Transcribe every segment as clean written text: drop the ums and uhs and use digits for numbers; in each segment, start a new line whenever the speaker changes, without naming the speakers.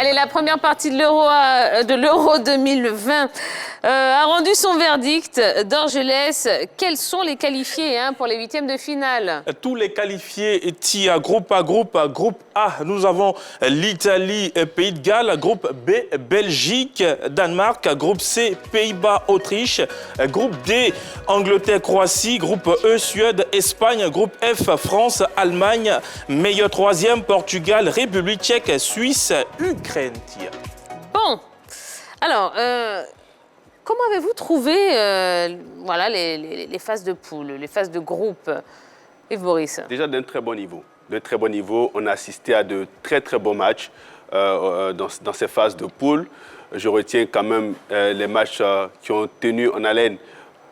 Allez, la première partie de l'Euro 2020 a rendu son verdict. Dorgelès, quels sont les qualifiés pour les huitièmes de finale?
Tous les qualifiés tirent groupe A. Groupe A, nous avons l'Italie, Pays de Galles. Groupe B, Belgique, Danemark. Groupe C, Pays-Bas, Autriche. Groupe D, Angleterre, Croatie. Groupe E, Suède, Espagne. Groupe F, France, Allemagne. Meilleur troisième, Portugal, République tchèque, Suisse, Ukraine.
Bon, alors, comment avez-vous trouvé voilà, les phases de poule, les phases de groupe, Yves Boris?
Déjà d'un très bon niveau. D'un très bon niveau, on a assisté à de très très bons matchs dans ces phases de poule. Je retiens quand même les matchs qui ont tenu en haleine,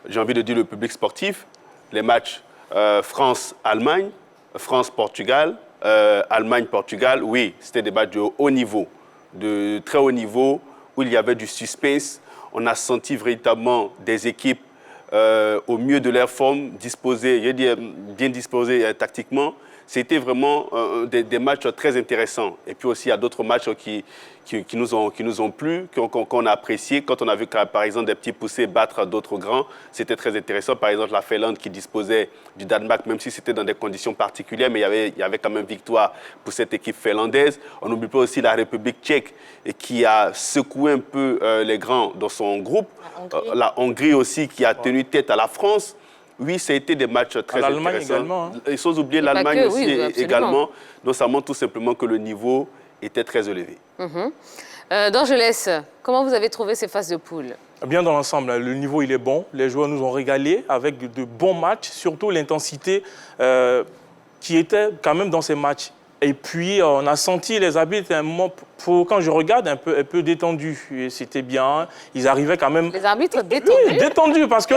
j'ai envie de dire le public sportif, les matchs France-Allemagne, France-Portugal, Allemagne-Portugal. Oui, c'était des matchs de haut niveau, de très haut niveau, où il y avait du suspense. On a senti véritablement des équipes au mieux de leur forme, disposées, je dis bien disposées tactiquement. C'était vraiment des matchs très intéressants. Et puis aussi, il y a d'autres matchs qui nous ont plu, qu'on a apprécié. Quand on a vu, par exemple, des petits poussés battre d'autres grands, c'était très intéressant. Par exemple, la Finlande qui disposait du Danemark, même si c'était dans des conditions particulières, mais il y avait quand même victoire pour cette équipe finlandaise. On n'oublie pas aussi la République tchèque qui a secoué un peu les grands dans son groupe. La Hongrie aussi qui a tenu tête à la France. Oui, ça a été des matchs très intéressants.
L'Allemagne également.
Et sans oublier l'Allemagne aussi
oui,
également. Donc ça montre tout simplement que le niveau était très élevé.
Dorgelès, comment vous avez trouvé ces phases de poule?
Bien dans l'ensemble, le niveau il est bon. Les joueurs nous ont régalés avec de bons matchs, surtout l'intensité qui était quand même dans ces matchs. Et puis, on a senti les arbitres, un moment, quand je regarde, un peu détendus. C'était bien. Ils arrivaient quand même...
Les arbitres détendus?
Oui, détendus, parce que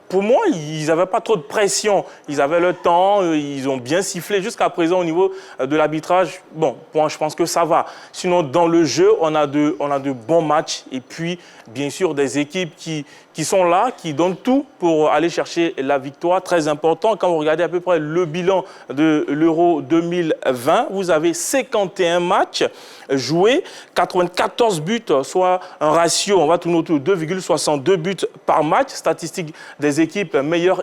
pour moi, ils n'avaient pas trop de pression. Ils avaient le temps, ils ont bien sifflé jusqu'à présent au niveau de l'arbitrage. Bon, moi, je pense que ça va. Sinon, dans le jeu, on a de bons matchs. Et puis, bien sûr, des équipes qui sont là, qui donnent tout pour aller chercher la victoire. Très important, quand vous regardez à peu près le bilan de l'Euro 2020, vous avez 51 matchs joués, 94 buts, soit un ratio, on va tourner autour de 2,62 buts par match. Statistique des équipes, meilleure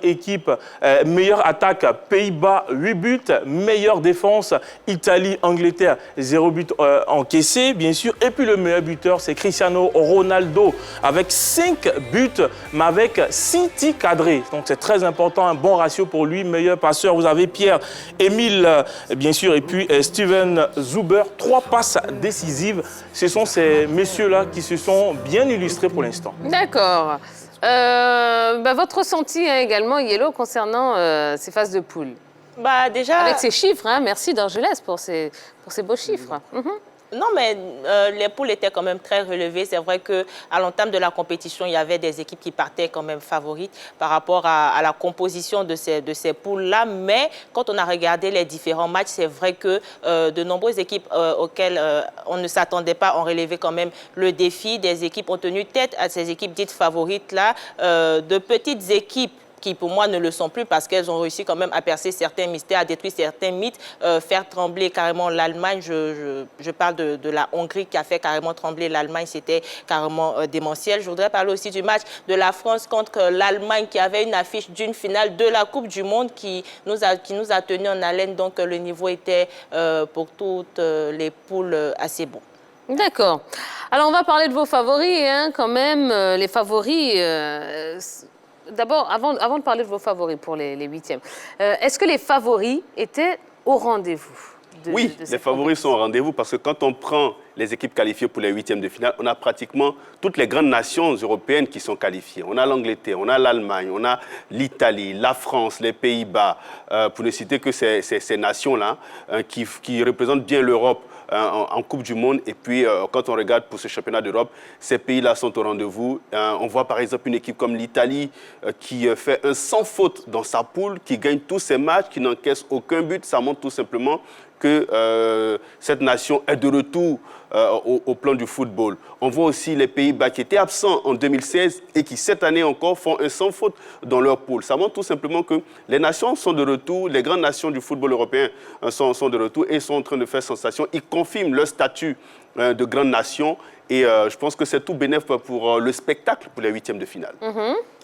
attaque, Pays-Bas, 8 buts, meilleure défense, Italie, Angleterre, 0 but encaissé, bien sûr. Et puis le meilleur buteur, c'est Cristiano Ronaldo, avec 5 buts, mais avec 6 tirs cadrés. Donc c'est très important, un bon ratio pour lui. Meilleur passeur, vous avez Pierre-Emile, bien sûr, et puis Steven Zuber, 3 passes décisives. Ce sont ces messieurs-là qui se sont bien illustrés pour l'instant.
D'accord. Votre ressenti également, Yellow, concernant ces phases de poule?
Déjà...
Avec ces chiffres, merci Dorgelès pour ces beaux chiffres.
Non, mais les poules étaient quand même très relevées. C'est vrai qu'à l'entame de la compétition, il y avait des équipes qui partaient quand même favorites par rapport à la composition de ces poules-là. Mais quand on a regardé les différents matchs, c'est vrai que de nombreuses équipes auxquelles on ne s'attendait pas ont relevé quand même le défi. Des équipes ont tenu tête à ces équipes dites favorites-là. De petites équipes qui pour moi ne le sont plus parce qu'elles ont réussi quand même à percer certains mystères, à détruire certains mythes, faire trembler carrément l'Allemagne. Je parle de la Hongrie qui a fait carrément trembler l'Allemagne, c'était carrément démentiel. Je voudrais parler aussi du match de la France contre l'Allemagne qui avait une affiche d'une finale de la Coupe du Monde qui nous a tenus en haleine. Donc le niveau était pour toutes les poules assez bon.
D'accord. Alors on va parler de vos favoris quand même. Les favoris... D'abord, avant de parler de vos favoris pour les huitièmes, est-ce que les favoris étaient au rendez-vous?
Oui, les favoris sont au rendez-vous parce que quand on prend les équipes qualifiées pour les huitièmes de finale, on a pratiquement toutes les grandes nations européennes qui sont qualifiées. On a l'Angleterre, on a l'Allemagne, on a l'Italie, la France, les Pays-Bas, pour ne citer que ces nations-là qui représentent bien l'Europe en Coupe du Monde. Et puis, quand on regarde pour ce championnat d'Europe, ces pays-là sont au rendez-vous. On voit par exemple une équipe comme l'Italie qui fait un sans faute dans sa poule, qui gagne tous ses matchs, qui n'encaisse aucun but. Ça montre tout simplement que cette nation est de retour au plan du football. On voit aussi les Pays-Bas qui étaient absents en 2016 et qui cette année encore font un sans faute dans leur poule. Ça montre tout simplement que les nations sont de retour, les grandes nations du football européen sont de retour et sont en train de faire sensation. Ils confirment leur statut de grandes nations. Et je pense que c'est tout bénéf pour le spectacle pour les huitièmes de finale.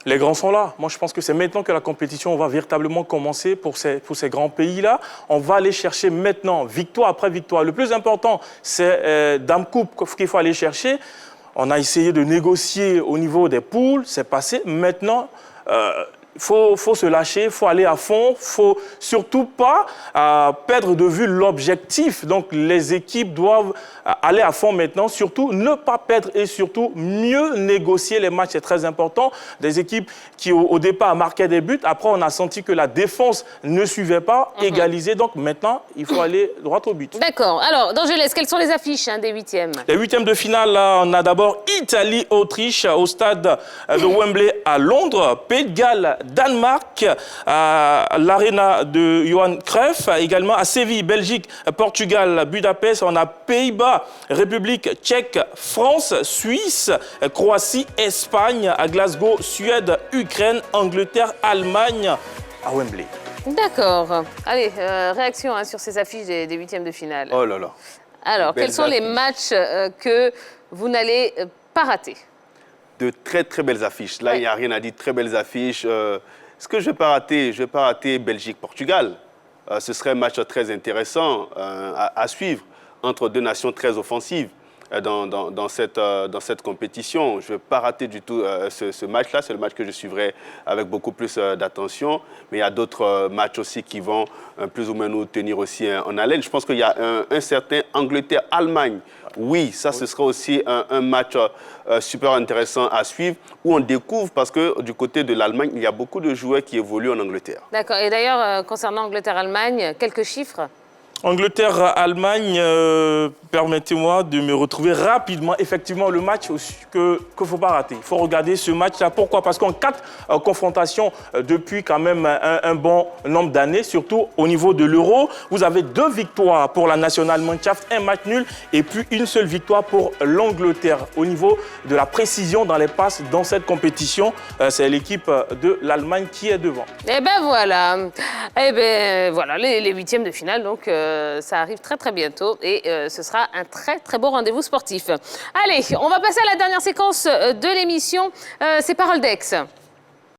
Les grands sont là. Moi, je pense que c'est maintenant que la compétition va véritablement commencer pour ces grands pays-là. On va aller chercher maintenant, victoire après victoire. Le plus important, c'est Dame Coupe qu'il faut aller chercher. On a essayé de négocier au niveau des poules, c'est passé. Maintenant, il faut se lâcher, il faut aller à fond, il ne faut surtout pas perdre de vue l'objectif. Donc, les équipes doivent aller à fond maintenant, surtout ne pas perdre et surtout mieux négocier les matchs, c'est très important. Des équipes qui, au départ, marquaient des buts, après, on a senti que la défense ne suivait pas, égaliser. Donc, maintenant, il faut aller droit au but.
D'accord. Alors, D'Angeles, quelles sont les affiches des huitièmes? Les
huitièmes de finale, là, on a d'abord Italie-Autriche au stade de Wembley à Londres, Pays de Galles, Danemark, à l'Arena de Johan Cruyff, également à Séville, Belgique, Portugal, Budapest, on a Pays-Bas, République tchèque, France, Suisse, Croatie, Espagne, à Glasgow, Suède, Ukraine, Angleterre, Allemagne, à Wembley.
D'accord. Allez, réaction sur ces affiches des huitièmes de finale.
Oh là là.
Alors, quels sont les matchs que vous n'allez pas rater?
De très, très belles affiches. Là, il n'y a rien à dire. Très belles affiches. Ce que je ne vais pas rater, je ne vais pas rater Belgique-Portugal. Ce serait un match très intéressant à suivre entre deux nations très offensives dans cette compétition. Je ne vais pas rater du tout ce match-là. C'est le match que je suivrai avec beaucoup plus d'attention. Mais il y a d'autres matchs aussi qui vont plus ou moins nous tenir aussi en haleine. Je pense qu'il y a un certain Angleterre-Allemagne. Oui, ça, ce sera aussi un match super intéressant à suivre, où on découvre, parce que du côté de l'Allemagne, il y a beaucoup de joueurs qui évoluent en Angleterre.
D'accord. Et d'ailleurs, concernant Angleterre-Allemagne, quelques chiffres?
Angleterre-Allemagne, permettez-moi de me retrouver rapidement. Effectivement, le match qu'il ne faut pas rater. Il faut regarder ce match-là. Pourquoi? Parce qu'en 4 confrontations depuis quand même un bon nombre d'années, surtout au niveau de l'Euro, vous avez 2 victoires pour la National Mannschaft, 1 match nul et puis une seule victoire pour l'Angleterre. Au niveau de la précision dans les passes dans cette compétition, c'est l'équipe de l'Allemagne qui est devant.
Eh ben voilà. Eh ben voilà, les huitièmes de finale, donc ça arrive très très bientôt et ce sera un très très beau rendez-vous sportif. Allez, on va passer à la dernière séquence de l'émission, c'est Parole d'Aix.